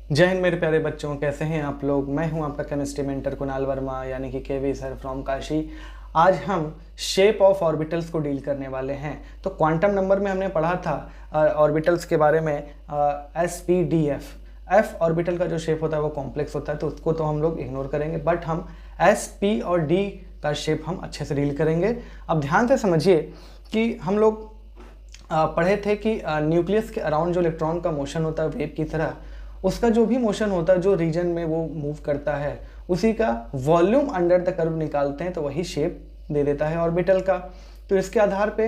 जय हिंद मेरे प्यारे बच्चों, कैसे हैं आप लोग। मैं हूं आपका केमिस्ट्री मेंटर कुणाल वर्मा यानी कि केवी सर फ्रॉम काशी। आज हम शेप ऑफ ऑर्बिटल्स को डील करने वाले हैं। तो क्वांटम नंबर में हमने पढ़ा था ऑर्बिटल्स के बारे में S P D F. F orbital का जो शेप होता है वो कॉम्प्लेक्स होता है, तो उसको तो हम लोग इग्नोर करेंगे, बट हम एस पी और डी का शेप हम अच्छे से डील करेंगे। अब ध्यान से समझिए कि हम लोग पढ़े थे कि न्यूक्लियस के अराउंड जो इलेक्ट्रॉन का मोशन होता है वेव की तरह, उसका जो भी मोशन होता है, जो रीजन में वो मूव करता है, उसी का वॉल्यूम अंडर द कर्व निकालते हैं तो वही शेप दे देता है ऑर्बिटल का। तो इसके आधार पे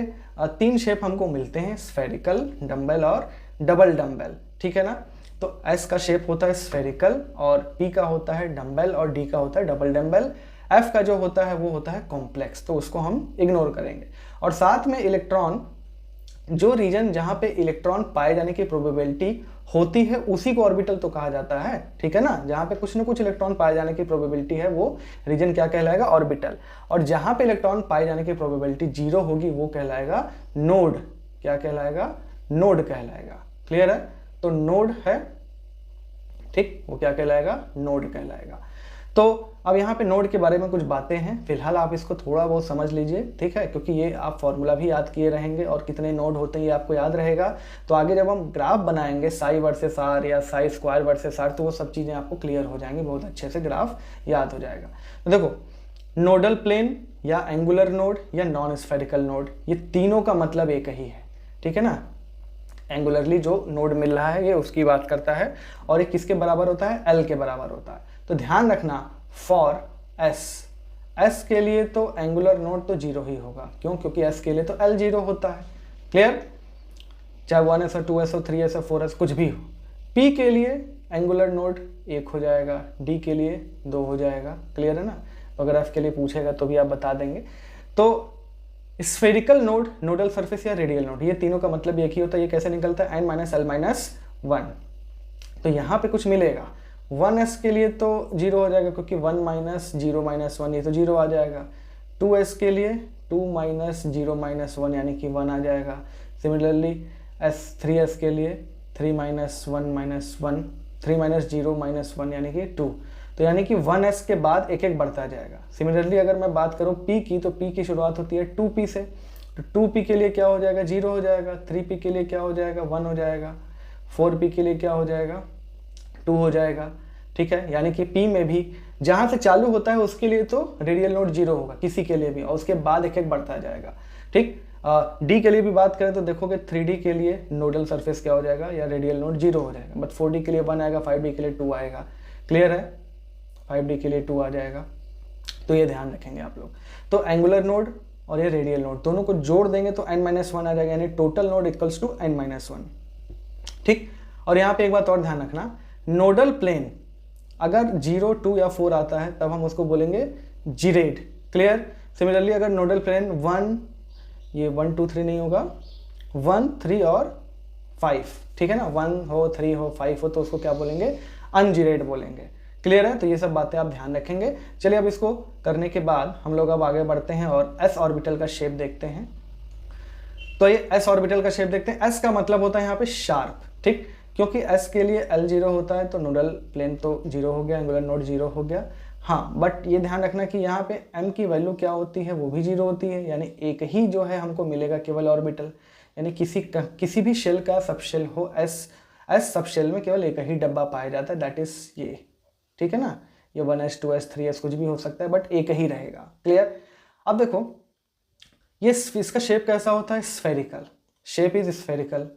तीन शेप हमको मिलते हैं, स्फेरिकल, डम्बेल और डबल डम्बेल। ठीक है ना। तो एस का शेप होता है स्फेरिकल और पी का होता है डम्बेल और डी का होता है डबल डम्बेल। एफ का जो होता है वो होता है कॉम्प्लेक्स, तो उसको हम इग्नोर करेंगे। और साथ में इलेक्ट्रॉन, जो रीजन जहां पे इलेक्ट्रॉन पाए जाने की प्रोबेबिलिटी होती है उसी को ऑर्बिटल तो कहा जाता है। ठीक है ना। जहां पे कुछ ना कुछ इलेक्ट्रॉन पाए जाने की प्रोबेबिलिटी है वो रीजन क्या कहलाएगा, ऑर्बिटल। और जहां पे इलेक्ट्रॉन पाए जाने की प्रोबेबिलिटी जीरो होगी वो कहलाएगा नोड। क्या कहलाएगा, नोड कहलाएगा। क्लियर है। तो नोड है, ठीक, वो क्या कहलाएगा, नोड कहलाएगा। तो अब यहाँ पे नोड के बारे में कुछ बातें हैं, फिलहाल आप इसको थोड़ा बहुत समझ लीजिए, ठीक है, क्योंकि ये आप फॉर्मूला भी याद किए रहेंगे और कितने नोड होते हैं ये आपको याद रहेगा। तो आगे जब हम ग्राफ बनाएंगे साई वर्सेस आर या साई स्क्वायर वर्सेस आर, तो वो सब चीज़ें आपको क्लियर हो जाएंगी, बहुत अच्छे से ग्राफ याद हो जाएगा। तो देखो, नोडल प्लेन या एंगुलर नोड या नॉन स्फेरिकल नोड, ये तीनों का मतलब एक ही है। ठीक है ना। एंगुलरली जो नोड मिल रहा है ये उसकी बात करता है, और ये किसके बराबर होता है, एल के बराबर होता है। तो ध्यान रखना, फॉर एस, एस के लिए तो एंगुलर नोड तो जीरो ही होगा। क्यों? क्योंकि एस के लिए तो एल जीरो होता है। क्लियर। चाहे 1s हो, 2s हो, 3s हो, 4s कुछ भी हो। पी के लिए एंगुलर नोड एक हो जाएगा, डी के लिए दो हो जाएगा। क्लियर है ना। तो अगर एफ के लिए पूछेगा तो भी आप बता देंगे। तो स्फेरिकल नोड, नोडल सरफेस या रेडियल नोड, ये तीनों का मतलब एक ही होता है। ये कैसे निकलता है, n माइनस एल माइनस 1। तो यहाँ पे कुछ मिलेगा, 1s के लिए तो जीरो हो जाएगा क्योंकि 1 माइनस 0 माइनस 1, ये तो जीरो आ जाएगा। 2s के लिए 2 माइनस 0 माइनस 1 यानी कि 1 आ जाएगा। सिमिलरली 3s के लिए 3 माइनस 1 माइनस 1, 3 माइनस 0 माइनस 1 यानी कि 2। तो यानी कि 1s के बाद एक एक बढ़ता जाएगा। सिमिलरली अगर मैं बात करूं p की, तो p की शुरुआत होती है 2p से। तो 2p के लिए क्या हो जाएगा, 0 हो जाएगा। 3p के लिए क्या हो जाएगा, 1 हो जाएगा। 4p के लिए क्या हो जाएगा, 2 हो जाएगा। ठीक है। यानी कि p में भी जहां से चालू होता है उसके लिए तो रेडियल नोड 0 होगा किसी के लिए भी, और उसके बाद एक एक बढ़ता जाएगा। ठीक। डी के लिए भी बात करें तो देखोगे 3D के लिए नोडल सरफेस क्या हो जाएगा, या रेडियल नोड 0 हो जाएगा। बट 4D के लिए 1 आएगा, 5D के लिए 2 आएगा। क्लियर है। 5D के लिए 2 आ जाएगा। तो ये ध्यान रखेंगे आप लोग। तो एंगुलर नोड और ये रेडियल नोड दोनों को जोड़ देंगे तो n-1 आ जाएगा, यानी total node equals to n-1। ठीक। और यहाँ पे एक बात और ध्यान रखना, नोडल प्लेन अगर 0, 2 या 4 आता है तब हम उसको बोलेंगे जिरेड। क्लियर। सिमिलरली अगर नोडल प्लेन 1, ये 1 2 3 नहीं होगा, 1 3 और 5, ठीक है ना, 1 हो, 3 हो, 5 हो, तो उसको क्या बोलेंगे, अनजिरेड बोलेंगे। क्लियर है। तो ये सब बातें आप ध्यान रखेंगे। चलिए अब इसको करने के बाद हम लोग अब आगे बढ़ते हैं और एस ऑर्बिटल का शेप देखते हैं। तो ये एस ऑर्बिटल का शेप देखते हैं। एस का मतलब होता है यहाँ पे शार्प। ठीक। क्योंकि एस के लिए एल 0 होता है तो नोडल प्लेन तो 0 हो गया, एंगुलर नोड 0 हो गया। हाँ, बट ये ध्यान रखना कि यहाँ पे m की वैल्यू क्या होती है, वो भी 0 होती है। यानी एक ही जो है हमको मिलेगा केवल ऑर्बिटल। यानी किसी भी शेल का सबशेल हो, एस सबशेल में केवल एक ही डब्बा पाया जाता है, दैट इज ये। ठीक है ना। ये 1s 2s 3s कुछ भी हो सकता है, बट एक ही रहेगा। क्लियर। अब देखो ये इसका शेप कैसा होता है, स्फेरिकल। Shape is spherical.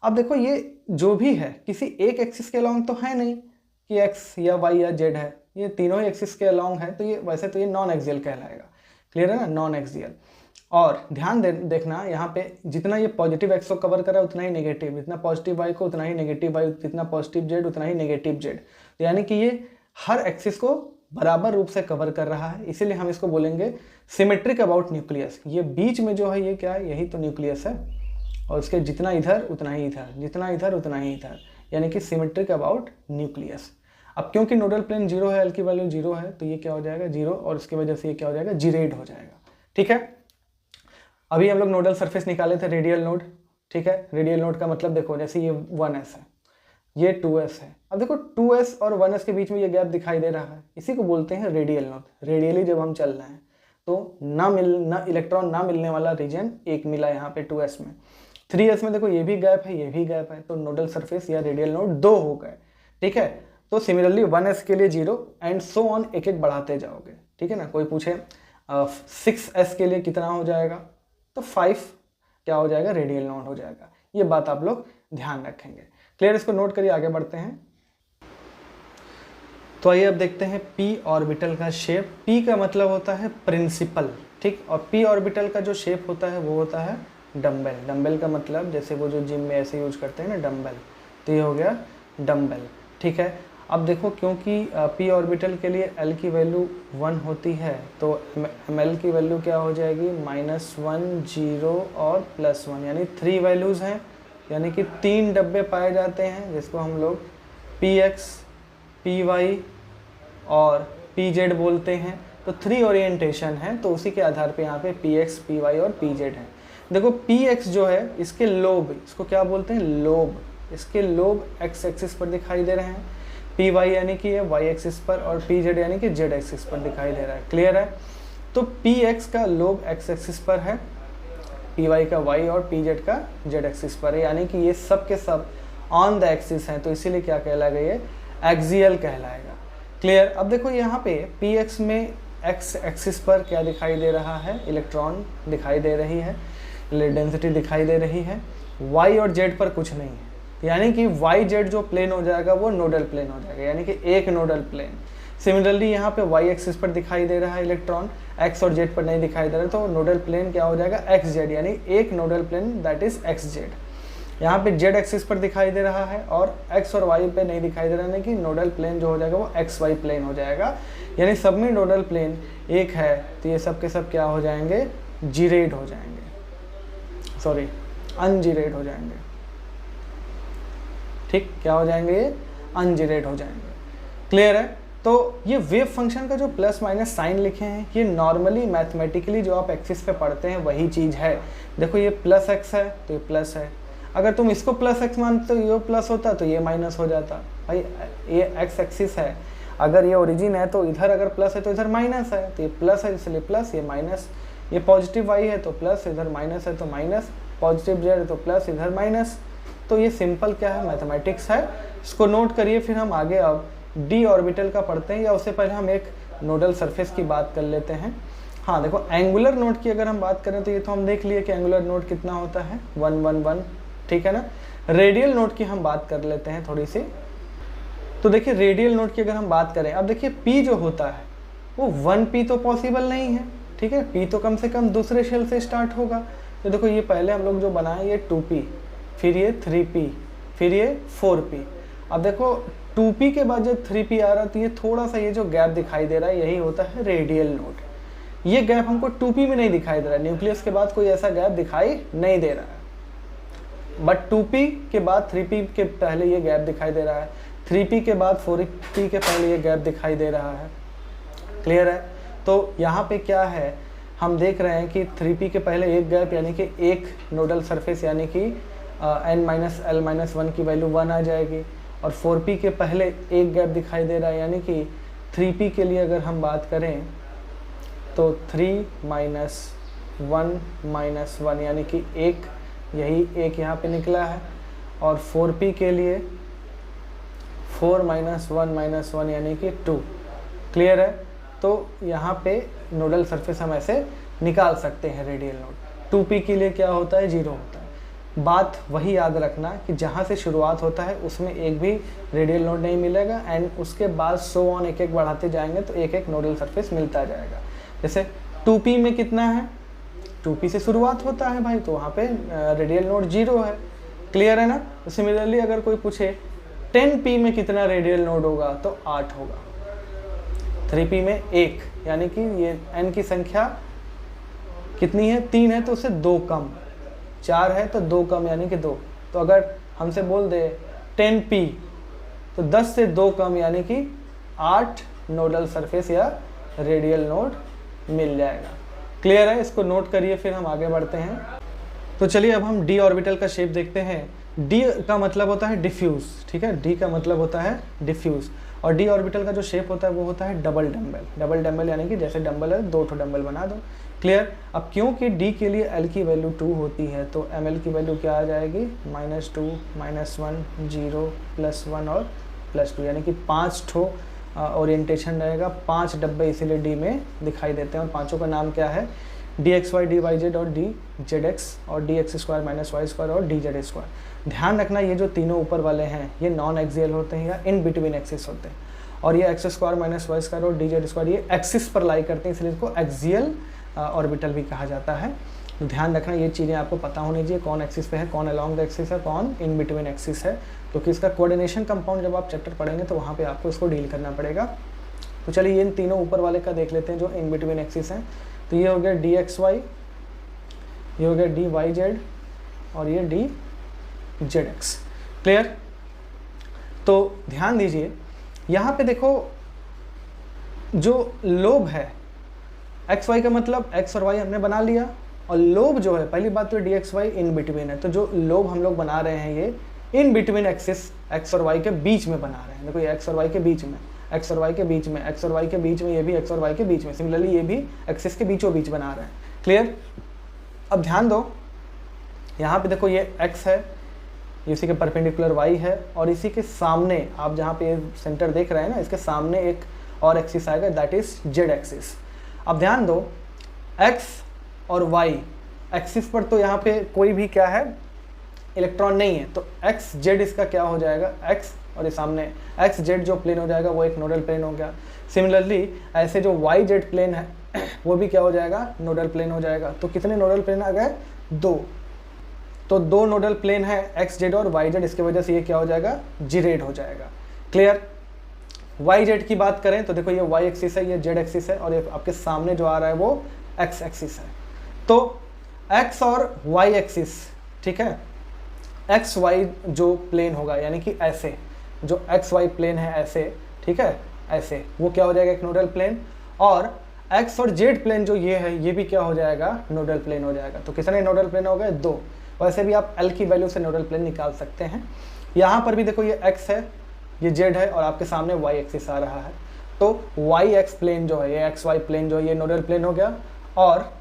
अब देखो ये जो भी है किसी एक एक्सिस के अलोंग तो है नहीं कि एक्स या वाई या जेड है, ये तीनों ही एक्सिस के अलोंग है, तो ये वैसे तो ये नॉन एक्सियल कहलाएगा। क्लियर है ना, नॉन एक्सियल। और ध्यान देखना यहाँ पे जितना ये पॉजिटिव एक्स को कवर करा उतना ही नेगेटिव, जितना पॉजिटिव वाई को उतना ही नेगेटिव वाई, जितना पॉजिटिव जेड उतना ही नेगेटिव जेड। तो यानी कि ये हर एक्सिस को बराबर रूप से कवर कर रहा है, इसीलिए हम इसको बोलेंगे सिमेट्रिक अबाउट न्यूक्लियस। ये बीच में जो है ये क्या है, यही तो न्यूक्लियस है, और उसके जितना इधर उतना ही इधर, जितना इधर उतना ही इधर, यानी कि सिमेट्रिक अबाउट न्यूक्लियस। अब क्योंकि नोडल प्लेन 0 है, एल की वैल्यू 0 है, तो ये क्या हो जाएगा, 0, और उसकी वजह से ये क्या हो जाएगा, जिरेड हो जाएगा। ठीक है। अभी हम लोग नोडल सरफेस निकाले थे रेडियल नोड। ठीक है। रेडियल नोड का मतलब देखो, जैसे ये 1s है, ये 2s है। अब देखो 2s और 1s के बीच में ये गैप दिखाई दे रहा है, इसी को बोलते हैं रेडियल नोड। रेडियली जब हम चल रहे हैं तो ना इलेक्ट्रॉन ना मिलने वाला रीजन एक मिला यहाँ पे 2s में। 3s में देखो ये भी गैप है, ये भी गैप है, तो नोडल सरफेस या रेडियल नोड 2 हो गए। ठीक है, तो सिमिलरली 1s के लिए 0 एंड सो ऑन, एक एक बढ़ाते जाओगे। ठीक है ना, कोई पूछे 6s के लिए कितना हो जाएगा, तो 5 क्या हो जाएगा, रेडियल नोड हो जाएगा। ये बात आप लोग ध्यान रखेंगे। क्लियर, इसको नोट करिए, आगे बढ़ते हैं। तो आइए अब देखते हैं p ऑर्बिटल का शेप। p का मतलब होता है प्रिंसिपल, ठीक, और p ऑर्बिटल का जो शेप होता है वो होता है डम्बल। डम्बल का मतलब जैसे वो जो जिम में ऐसे यूज करते हैं ना डम्बल, तो ये हो गया डम्बल। ठीक है, अब देखो क्योंकि p ऑर्बिटल के लिए l की वैल्यू 1 होती है, तो ml की वैल्यू क्या हो जाएगी, -1, 0 और +1, यानी 3 वैल्यूज़ हैं, यानी कि 3 डब्बे पाए जाते हैं, जिसको हम लोग px, py और pz बोलते हैं। तो 3 ओरिएंटेशन है, तो उसी के आधार पे यहाँ पे px, py और pz है। देखो px जो है इसके लोब, इसको क्या बोलते हैं, लोब, इसके लोब x एक्सिस पर दिखाई दे रहे हैं, py यानी कि ये y एक्सिस पर, और pz यानी कि z एक्सिस पर दिखाई दे रहा है। क्लियर है, तो px का लोब x एक्सिस पर है, py का y और pz का z एक्सिस पर है, यानी कि ये सब के सब ऑन द एक्सिस हैं, तो इसीलिए क्या कहलाएगा, ये एक्सियल कहलाएगा। क्लियर, अब देखो यहाँ पे px में x एक्सिस पर क्या दिखाई दे रहा है, इलेक्ट्रॉन दिखाई दे रही है, डेंसिटी दिखाई दे रही है, y और z पर कुछ नहीं है, यानी कि y z जो प्लेन हो जाएगा वो नोडल प्लेन हो जाएगा, यानी कि एक नोडल प्लेन। सिमिलरली यहाँ पे y एक्सिस पर दिखाई दे रहा है इलेक्ट्रॉन, x और z पर नहीं दिखाई दे रहा, तो नोडल प्लेन क्या हो जाएगा, xz, यानी एक nodal plane that is xz। यहाँ पे z एक्सिस पर दिखाई दे रहा है और x और y पे नहीं दिखाई दे रहा है, कि नोडल प्लेन जो हो जाएगा वो xy प्लेन हो जाएगा, यानी सब में नोडल प्लेन एक है, तो ये सब के सब क्या हो जाएंगे, जीरेड हो जाएंगे, सॉरी अनजीरेड हो जाएंगे। ठीक, क्या हो जाएंगे, ये अनजीरेड हो जाएंगे। क्लियर है, तो ये वेव फंक्शन का जो प्लस माइनस साइन लिखे हैं, ये नॉर्मली मैथमेटिकली जो आप एक्सिस पे पढ़ते हैं वही चीज़ है। देखो ये प्लस एक्स है तो ये प्लस है, अगर तुम इसको प्लस एक्स मानते तो ये प्लस होता, तो ये माइनस हो जाता। भाई ये एक्स एक्सिस है, अगर ये ओरिजिन है तो इधर अगर प्लस है तो इधर माइनस है, तो ये प्लस है इसलिए प्लस, ये माइनस, ये पॉजिटिव वाई है तो प्लस, इधर माइनस है तो माइनस, पॉजिटिव जेड है तो प्लस, इधर माइनस। तो ये सिंपल क्या है, मैथमेटिक्स है, इसको नोट करिए। फिर हम आगे अब डी ऑर्बिटल का पढ़ते हैं, या उससे पहले हम एक नोडल सरफेस की बात कर लेते हैं। हाँ देखो, एंगुलर नोड की अगर हम बात करें तो ये तो हम देख लिए कि एंगुलर नोड कितना होता है, 1 1 1, ठीक है ना। रेडियल नोड की हम बात कर लेते हैं थोड़ी सी। तो देखिए रेडियल नोड की अगर हम बात करें, अब देखिए पी जो होता है वो 1p तो पॉसिबल नहीं है, ठीक है, p तो कम से कम दूसरे शेल से स्टार्ट होगा। तो देखो ये पहले हम लोग जो बनाए, ये 2p, फिर ये 3p, फिर ये 4p। अब देखो 2p के बाद जब 3p आ रहा, तो ये थोड़ा सा ये जो गैप दिखाई दे रहा है यही होता है रेडियल नोड। ये गैप हमको 2p में नहीं दिखाई दे रहा है, न्यूक्लियस के बाद कोई ऐसा गैप दिखाई नहीं दे रहा है, बट 2p के बाद 3p के पहले ये गैप दिखाई दे रहा है, 3p के बाद 4p के पहले ये गैप दिखाई दे रहा है। क्लियर है, तो यहाँ पे क्या है, हम देख रहे हैं कि 3p के पहले एक गैप, यानी कि एक नोडल सरफेस, यानी कि n-l-1 की वैल्यू 1 आ जाएगी, और 4p के पहले एक गैप दिखाई दे रहा है, यानी कि 3p के लिए अगर हम बात करें तो 3 - 1 - 1 यानी कि एक, यही एक यहाँ पे निकला है, और 4p के लिए 4 - 1 - 1 यानी कि 2। क्लियर है, तो यहाँ पे नोडल सरफेस हम ऐसे निकाल सकते हैं रेडियल नोड। 2p के लिए क्या होता है, 0 होता है। बात वही याद रखना कि जहाँ से शुरुआत होता है उसमें एक भी रेडियल नोड नहीं मिलेगा, एंड उसके बाद सो ऑन एक एक बढ़ाते जाएंगे तो एक एक नोडल सरफेस मिलता जाएगा। जैसे 2p में कितना है, 2p से शुरुआत होता है भाई, तो वहाँ पे रेडियल नोड 0 है। क्लियर है ना। तो सिमिलरली अगर कोई पूछे 10p में कितना रेडियल नोड होगा, तो 8 होगा। 3p में 1, यानी कि ये n की संख्या कितनी है, 3 है तो उससे 2 कम, 4 है तो 2 कम यानी कि 2। तो अगर हमसे बोल दे 10p तो 10 से 2 कम यानी कि 8 नोडल सरफेस या रेडियल नोड मिल जाएगा। क्लियर है, इसको नोट करिए, फिर हम आगे बढ़ते हैं। तो चलिए अब हम डी ऑर्बिटल का शेप देखते हैं। डी का मतलब होता है डिफ्यूज, ठीक है, डी का मतलब होता है डिफ्यूज। और डी ऑर्बिटल का जो शेप होता है वो होता है डबल डम्बल। डबल डम्बल यानी कि जैसे डम्बल है 2 डम्बल बना दो। क्लियर। अब क्योंकि डी के लिए एल की वैल्यू 2 होती है तो एम एल की वैल्यू क्या आ जाएगी, -2 -1 0 +1 और +2, यानी कि 5 ठो ओरिएंटेशन रहेगा, 5 डब्बे इसीलिए डी में दिखाई देते हैं। और पाँचों का नाम क्या है, dxy dyz और dzx और dx² -y² और dz²। ध्यान रखना ये जो तीनों ऊपर वाले हैं ये नॉन एक्सियल होते हैं या इन बिटवीन एक्सिस होते हैं, और ये x² -y² और dz² ये एक्सिस पर लाई करते हैं, इसलिए इसको एक्सियल ऑर्बिटल भी कहा जाता है। तो ध्यान रखना ये चीज़ें आपको पता होनी चाहिए, कौन एक्सिस पे है, कौन अलॉन्ग द एक्सिस है, कौन इन बिटवीन एक्सिस है, क्योंकि इसका कोऑर्डिनेशन कंपाउंड जब आप चैप्टर पढ़ेंगे तो वहाँ पे आपको इसको डील करना पड़ेगा। तो चलिए ये इन तीनों ऊपर वाले का देख लेते हैं जो इन बिटवीन एक्सिस हैं। तो ये हो गया dxy, ये हो गया dyz और ये dzx। क्लियर। तो ध्यान दीजिए यहाँ पे देखो जो लोब है एक्स वाई का मतलब एक्स और वाई हमने बना लिया, और लोब जो है पहली बात तो dxy इन बिटवीन है, तो जो लोब हम लोग बना रहे हैं ये इन बिटवीन एक्सिस एक्स और वाई के बीच में बना रहे हैं। देखो ये एक्स और वाई के बीच में, एक्स और वाई के बीच में, एक्स और वाई के बीच में, ये भी एक्स और वाई के बीच में, सिमिलरली ये भी एक्सिस के बीचों बीच बना रहे हैं। क्लियर। अब ध्यान दो यहाँ पे देखो ये x है, इसी के परपेंडिकुलर y है, और इसी के सामने आप जहाँ पे सेंटर देख रहे हैं ना, इसके सामने एक और एक्सिस आएगा, दैट इज z एक्सिस। अब ध्यान दो x और y एक्सिस पर तो यहाँ पे कोई भी क्या है, इलेक्ट्रॉन नहीं है, तो x z इसका क्या हो जाएगा, x और ये सामने x z जो प्लेन हो जाएगा वो एक नोडल प्लेन हो गया। सिमिलरली ऐसे जो y z प्लेन है वो भी क्या हो जाएगा, नोडल प्लेन हो जाएगा। तो कितने नोडल प्लेन आ गए, 2। तो 2 नोडल प्लेन है एक्स जेड और वाई जेड, इसकी वजह से ये क्या हो जाएगा, जीरेड हो जाएगा। क्लियर। वाई जेड की बात करें तो देखो ये वाई एक्सिस है, ये जेड एक्सिस है, और ये आपके सामने जो आ रहा है वो एक्स एक्सिस है। तो एक्स और वाई एक्सिस, ठीक है, एक्स वाई जो प्लेन होगा यानी कि ऐसे जो एक्स वाई प्लेन है ऐसे, ठीक है, ऐसे वो क्या हो जाएगा, एक नोडल प्लेन। और एक्स और जेड प्लेन जो ये है ये भी क्या हो जाएगा, नोडल प्लेन हो जाएगा। तो कितने नोडल प्लेन हो गए, 2। वैसे भी आप एल की वैल्यू से नोडल प्लेन निकाल सकते हैं। यहाँ पर भी देखो ये एक्स है, ये जेड है, और आपके सामने वाई एक्सिस आ रहा है। तो वाई एक्स प्लेन जो है, ये एक्स वाई प्लेन जो है ये नोडल प्लेन हो गया, और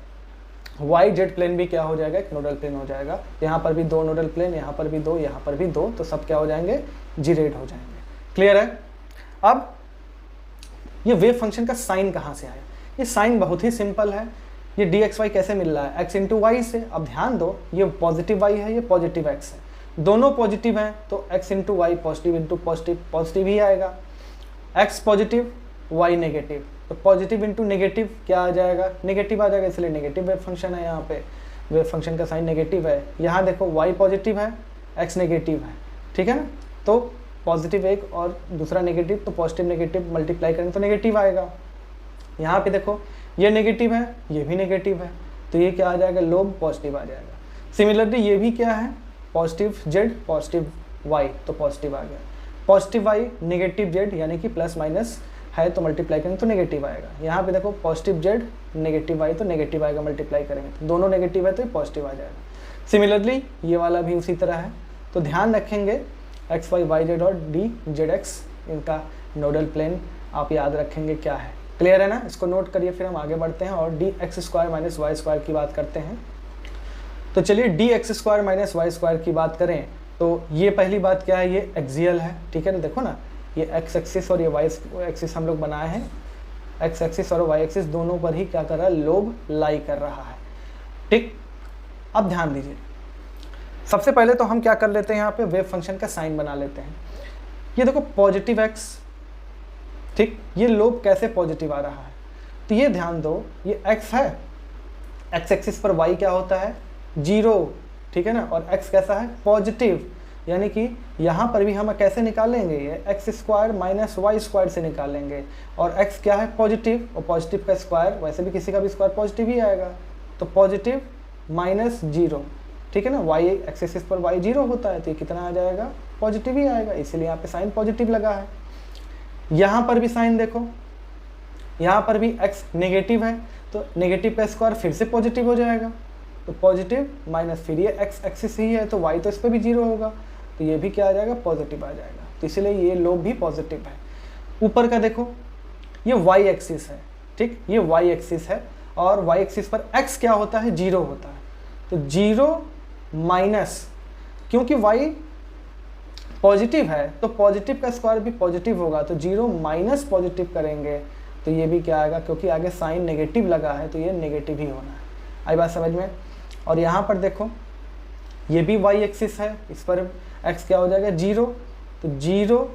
वाई जेड प्लेन भी क्या हो जाएगा, एक नोडल प्लेन हो जाएगा। यहाँ पर भी 2 नोडल प्लेन, यहाँ पर भी 2, यहाँ पर भी 2, तो सब क्या हो जाएंगे, जीरेड हो जाएंगे। क्लियर है। अब ये वेव फंक्शन का साइन कहाँ से आया, ये साइन बहुत ही सिंपल है। ये dxy कैसे मिल रहा है, x इंटू वाई से। अब ध्यान दो ये पॉजिटिव y है, ये पॉजिटिव x है, दोनों पॉजिटिव हैं, तो x into Y positive into positive, positive ही आएगा। x पॉजिटिव y नेगेटिव, तो पॉजिटिव इंटू नेगेटिव क्या आ जाएगा, नेगेटिव आ जाएगा, इसलिए नेगेटिव वेव फंक्शन है। यहाँ पे वेव फंक्शन का साइन नेगेटिव है। यहाँ देखो y पॉजिटिव है, x नेगेटिव है, ठीक है ना। तो पॉजिटिव एक और दूसरा नेगेटिव, तो पॉजिटिव नेगेटिव मल्टीप्लाई करेंगे तो नेगेटिव आएगा। यहाँ पे देखो ये नेगेटिव है, ये भी नेगेटिव है, तो ये क्या आ जाएगा, लोब पॉजिटिव आ जाएगा। सिमिलरली ये भी क्या है, पॉजिटिव जेड पॉजिटिव वाई, तो पॉजिटिव आ गया। पॉजिटिव वाई नेगेटिव जेड यानी कि प्लस माइनस है, तो मल्टीप्लाई करेंगे तो नेगेटिव आएगा। यहाँ पे देखो पॉजिटिव जेड नेगेटिव वाई, तो नेगेटिव आएगा, मल्टीप्लाई करेंगे तो दोनों नेगेटिव है तो ये पॉजिटिव आ जाएगा। सिमिलरली ये वाला भी उसी तरह है। तो ध्यान रखेंगे एक्स वाई वाई जेड और डी जेड एक्स, इनका नोडल प्लेन आप याद रखेंगे क्या है। क्लियर है ना, इसको नोट करिए। फिर हम आगे बढ़ते हैं और dx² माइनस वाई स्क्वायर की बात करते हैं। तो चलिए dx² माइनस वाई स्क्वायर की बात करें तो ये पहली बात क्या है, ये एक्सियल है, ठीक है ना। देखो ना ये x एक्सिस और ये y एक्सिस हम लोग बनाए हैं, x एक्सिस और y एक्सिस दोनों पर ही क्या कर रहा है, लोब लाई कर रहा है, ठीक। अब ध्यान दीजिए, सबसे पहले तो हम क्या कर लेते हैं, यहाँ पे वेव फंक्शन का साइन बना लेते हैं। ये देखो पॉजिटिव x, ठीक, ये लोब कैसे पॉजिटिव आ रहा है, तो ये ध्यान दो ये x है, x एक्सिस पर y क्या होता है, 0, ठीक है ना, और x कैसा है, पॉजिटिव, यानी कि यहाँ पर भी हम कैसे निकालेंगे, ये x² माइनस वाई स्क्वायर से निकालेंगे, और x क्या है, पॉजिटिव, और पॉजिटिव का स्क्वायर वैसे भी किसी का भी स्क्वायर पॉजिटिव ही आएगा, तो पॉजिटिव माइनस 0, ठीक है ना। y एक्सिस पर y 0 होता है, तो ये कितना आ जाएगा, पॉजिटिव ही आएगा, इसीलिए यहाँ पे साइन पॉजिटिव लगा है। यहाँ पर भी साइन देखो, यहाँ पर भी x नेगेटिव है, तो नेगेटिव का स्क्वायर फिर से पॉजिटिव हो जाएगा, तो पॉजिटिव माइनस फिर ये x एक्सिस ही है, तो y तो इस पर भी 0 होगा, तो ये भी क्या आ जाएगा, पॉजिटिव आ जाएगा, तो इसलिए ये लोब भी पॉजिटिव है। ऊपर का देखो, ये वाई एक्सिस है, ठीक, ये वाई एक्सिस है और वाई एक्सिस पर एक्स क्या होता है, 0 होता है। तो 0 माइनस, क्योंकि वाई पॉजिटिव है तो पॉजिटिव का स्क्वायर भी पॉजिटिव होगा, तो 0 माइनस पॉजिटिव करेंगे तो ये भी क्या आएगा, क्योंकि आगे साइन नेगेटिव लगा है तो ये नेगेटिव ही होना है। आई बात समझ में। और यहाँ पर देखो, ये भी वाई एक्सिस है, इस पर एक्स क्या हो जाएगा, 0, तो 0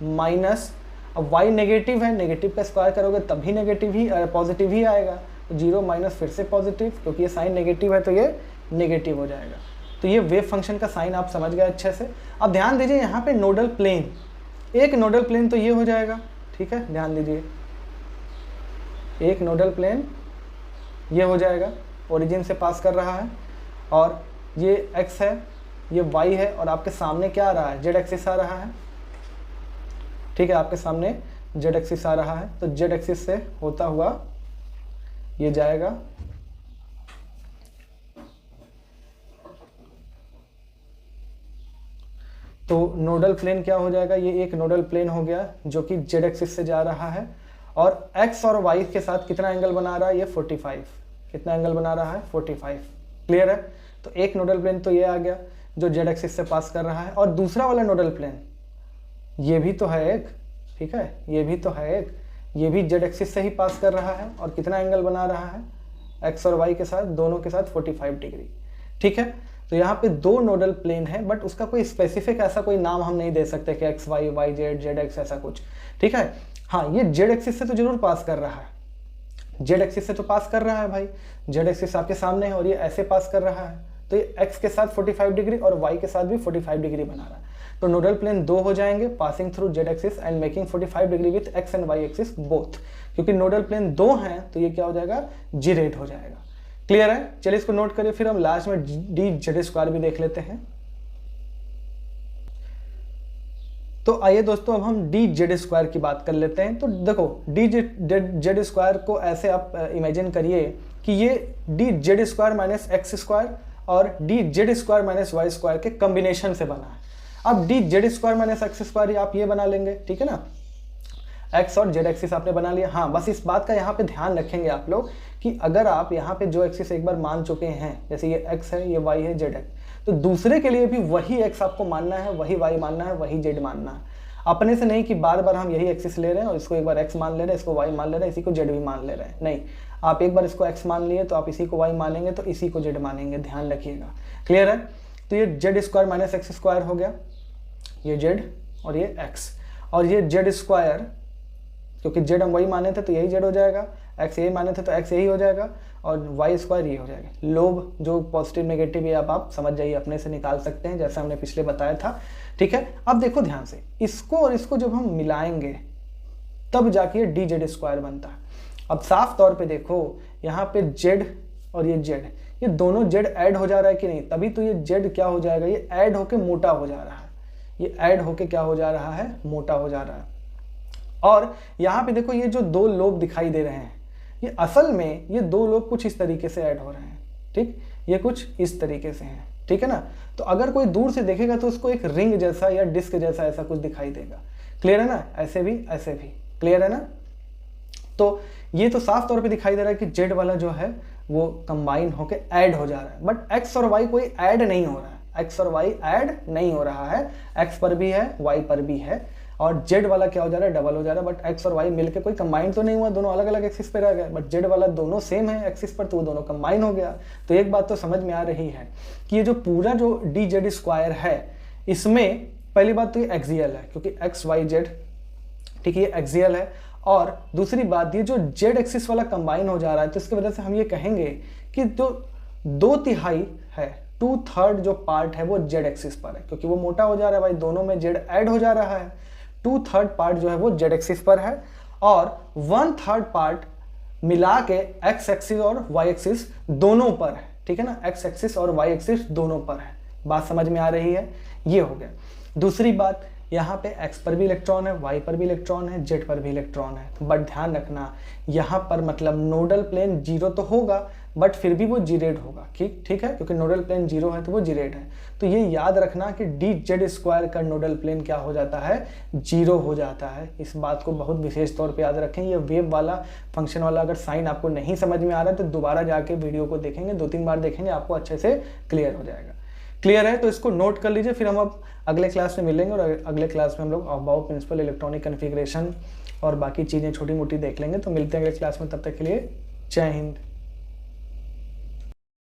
माइनस, अब वाई नेगेटिव है, नेगेटिव का स्क्वायर करोगे तब भी नेगेटिव ही पॉजिटिव ही आएगा, तो 0 माइनस फिर से पॉजिटिव, क्योंकि ये साइन नेगेटिव है तो ये नेगेटिव हो जाएगा। तो ये वेव फंक्शन का साइन आप समझ गए अच्छे से। अब ध्यान दीजिए यहाँ पे नोडल प्लेन, एक नोडल प्लेन तो ये हो जाएगा, ठीक है, ध्यान दीजिए, एक नोडल प्लेन ये हो जाएगा, ओरिजिन से पास कर रहा है, और ये x है, ये y है, और आपके सामने क्या आ रहा है, z एक्सिस आ रहा है, ठीक है, आपके सामने z एक्सिस आ रहा है, तो z एक्सिस से होता हुआ ये जाएगा, तो नोडल प्लेन क्या हो जाएगा, ये एक नोडल प्लेन हो गया जो कि z एक्सिस से जा रहा है, और x और y के साथ कितना एंगल बना रहा है, ये 45, कितना एंगल बना रहा है, 45, क्लियर है। तो एक नोडल प्लेन तो ये आ गया जो z एक्सिस से पास कर रहा है, और दूसरा वाला नोडल प्लेन ये भी तो है एक, ठीक है, ये भी तो है एक, ये भी z एक्सिस से ही पास कर रहा है, और कितना एंगल बना रहा है, x और y के साथ, दोनों के साथ 45 डिग्री, ठीक है। तो यहाँ पे दो नोडल प्लेन है, बट उसका कोई स्पेसिफिक ऐसा कोई नाम हम नहीं दे सकते कि X Y, Y Z, Z X, ऐसा कुछ, ठीक है। हाँ, ये जेड एक्सिस से तो जरूर पास कर रहा है, जेड एक्सिस से तो पास कर रहा है भाई, जेड एक्सिस आपके सामने है और ये ऐसे पास कर रहा है, तो ये एक्स के साथ 45 डिग्री और वाई के साथ भी 45 डिग्री बना रहा है। तो नोडल प्लेन दो हो जाएंगे, passing through Z axis and making 45 degree with X and Y axis both. क्योंकि नोडल प्लेन दो हैं तो ये क्या हो जाएगा, जीरेट हो जाएगा। क्लियर है, चलिए इसको नोट करिए, फिर हम लास्ट में डी जेड स्क्वायर भी देख लेते हैं। तो आइए दोस्तों, अब हम डी जेड स्क्वायर की बात कर लेते हैं। तो देखो, डी जेड स्क्वायर को ऐसे आप इमेजिन करिए कि ये D Z square minus X square और D Z square minus Y square के कॉम्बिनेशन से बना है। अब D Z square minus X square आप ये बना लेंगे, ठीक है ना, एक्स और जेड एक्सिस आपने बना लिया। हाँ, बस इस बात का यहाँ पे ध्यान रखेंगे आप लोग कि अगर आप यहाँ पे जो एक्सिस एक बार मान चुके हैं, जैसे ये एक्स है, ये वाई है, जेड है, तो दूसरे के लिए भी वही एक्स आपको मानना है, वही वाई मानना है, वही जेड मानना है। अपने से नहीं कि बार बार हम यही एक्सिस ले रहे हैं और इसको एक बार एक्स मान ले रहे हैं, इसको वाई मान ले रहे हैं, इसी को जेड भी मान ले रहे हैं। नहीं, आप एक बार इसको एक्स मान लिए तो आप इसी को वाई मानेंगे तो इसी को जेड मानेंगे, ध्यान रखिएगा। क्लियर है। तो ये Z square minus X square हो गया, ये जेड और ये एक्स, और ये जेड स्क्वायर, क्योंकि जेड हम वही माने थे तो यही जेड हो जाएगा, एक्स यही माने थे तो एक्स यही हो जाएगा, और वाई स्क्वायर ये हो जाएगा। लोब जो पॉजिटिव नेगेटिव ये आप समझ जाइए, अपने से निकाल सकते हैं जैसा हमने पिछले बताया था, ठीक है। अब देखो ध्यान से, इसको और इसको जब हम मिलाएंगे तब जाके ये डी जेड स्क्वायर बनता है। अब साफ तौर पे देखो, यहाँ पे जेड और ये जेड, ये दोनों जेड ऐड हो जा रहा है कि नहीं, तभी तो ये जेड क्या हो जाएगा, ये ऐड होके मोटा हो जा रहा है, ये ऐड होके क्या हो जा रहा है, मोटा हो जा रहा है। और यहाँ पे देखो, ये जो दो लोब दिखाई दे रहे हैं, ये असल में ये दो लोब कुछ इस तरीके से ऐड हो रहे हैं, ठीक, ये कुछ इस तरीके से हैं, ठीक है ना। तो अगर कोई दूर से देखेगा तो उसको एक रिंग जैसा या डिस्क जैसा ऐसा कुछ दिखाई देगा। क्लियर है ना, ऐसे भी ऐसे भी, क्लियर है ना। तो ये तो साफ तौर पे दिखाई दे रहा है कि जेड वाला जो है वो कंबाइन होके ऐड हो जा रहा है, बट एक्स और वाई कोई ऐड नहीं हो रहा है, एक्स और वाई ऐड नहीं हो रहा है, एक्स पर भी है, वाई पर भी है, और जेड वाला क्या हो जा रहा है, डबल हो जा रहा है। बट एक्स और वाई मिलके कोई कंबाइन तो नहीं हुआ, दोनों अलग अलग एक्सिस पे रह गए, बट जेड वाला दोनों सेम है एक्सिस पर, तो वो दोनों कंबाइन हो गया। तो एक बात तो समझ में आ रही है कि ये जो पूरा जो डी जेड स्क्वायर है, इसमें पहली बात तो ये एक्सियल है, क्योंकि एक्स वाई जेड, ठीक है, ये एक्सियल है। और दूसरी बात, ये जो जेड एक्सिस वाला कंबाइन हो जा रहा है, तो इसकी वजह से हम ये कहेंगे कि जो 2/3 है, 2/3 जो पार्ट है वो जेड एक्सिस पर है, क्योंकि वो मोटा हो जा रहा है भाई, दोनों में जेड ऐड हो जा रहा है। 2/3 पार्ट जो है वो जेड एक्सिस पर है, और 1/3 पार्ट मिला के एक्स एक्सिस और वाई एक्सिस दोनों पर है, ठीक है ना, एक्स एक्सिस और वाई एक्सिस दोनों पर है। बात समझ में आ रही है, ये हो गया। दूसरी बात, यहाँ पे एक्स पर भी इलेक्ट्रॉन है, वाई पर भी इलेक्ट्रॉन है, जेड पर भी इलेक्ट्रॉन है, बट ध्यान रखना यहाँ पर मतलब नोडल प्लेन जीरो तो होगा, बट फिर भी वो जीरेड होगा, ठीक है, क्योंकि नोडल प्लेन जीरो है तो वो जीरेड है। तो ये याद रखना कि डी जेड स्क्वायर का नोडल प्लेन क्या हो जाता है, जीरो हो जाता है। इस बात को बहुत विशेष तौर पे याद रखें। ये वेव वाला फंक्शन वाला अगर साइन आपको नहीं समझ में आ रहा है तो दोबारा जाके वीडियो को देखेंगे, 2-3 बार देखेंगे, आपको अच्छे से क्लियर हो जाएगा। क्लियर है तो इसको नोट कर लीजिए। फिर हम अब अगले क्लास में मिलेंगे और अगले क्लास में हम लोग अबाव प्रिंसिपल, इलेक्ट्रॉनिक कॉन्फ़िगरेशन और बाकी चीज़ें छोटी मोटी देख लेंगे। तो मिलते हैं अगले क्लास में, तब तक के लिए जय हिंद।